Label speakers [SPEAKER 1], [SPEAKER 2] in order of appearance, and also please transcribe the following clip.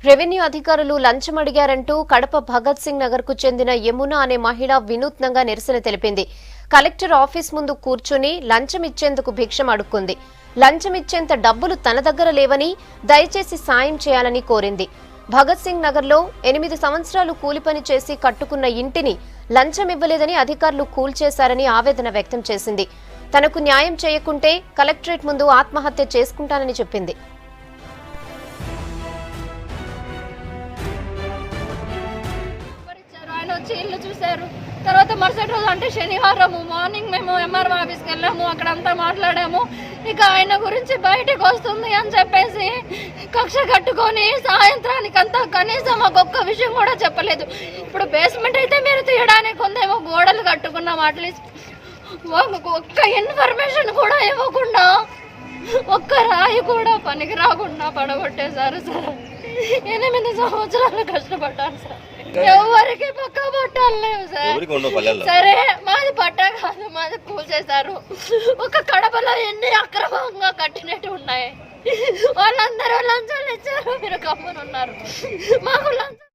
[SPEAKER 1] Revenue అధికారులు లంచం అడిగారంటూ కడప భగత్ సింగ్ నగర్ కు చెందిన యమున అనే మహిళ వినూత్నంగా నిరసన తెలిపింది. కలెక్టర్ ఆఫీస్ ముందు కూర్చుని లంచం ఇచ్చేందుకు భిక్షం అడుక్కుంది. లంచం ఇచ్చేంత డబ్బులు తన దగ్గర లేవని, దయచేసి సాయం చేయాలని కోరింది. భగత్ సింగ్ నగర్ లో 8 సంవత్సరాలు కూలిపని చేసి కట్టుకున్న ఇంటిని లంచం ఇవ్వలేదని అధికారులు కూల్చేశారని ఆవేదన వ్యక్తం చేసింది. తనకు న్యాయం చేయకుంటే కలెక్టరేట్ ముందు ఆత్మహత్య చేసుకుంటానని చెప్పింది.
[SPEAKER 2] ఇల్లు చూశారు. తర్వాత మరుసటి రోజు అంటే శనివారం మార్నింగ్ మేము ఎంఆర్ఓ ఆఫీస్కి వెళ్ళాము. అక్కడంతా మాట్లాడాము. ఇక ఆయన గురించి బయటకు వస్తుంది అని చెప్పేసి కక్ష కట్టుకొని సాయంత్రానికంతా కనీసం మాకు ఒక్క విషయం కూడా చెప్పలేదు. ఇప్పుడు బేస్మెంట్ అయితే మీరు తీయడానికి ఉందేమో, గోడలు కట్టుకున్నాం, అట్లీస్ట్ ఒక్క ఇన్ఫర్మేషన్ కూడా ఇవ్వకుండా, ఒక్క రాయి కూడా పనికి రాకుండా పడగొట్టేశారు సార్. 8 సంవత్సరాలు కష్టపడ్డాను సార్. ఎవరికి పక్కా పట్టాలు లేవు సార్. సరే మాది పట్టా కాదు, మాది కూల్చేశారు. ఒక కడపలో ఎన్ని అక్రమంగా కట్టినట్టు ఉన్నాయి. వాళ్ళందరూ లంచాలు ఇచ్చారు, మీరు కమ్మనున్నారు. మాకు లంచం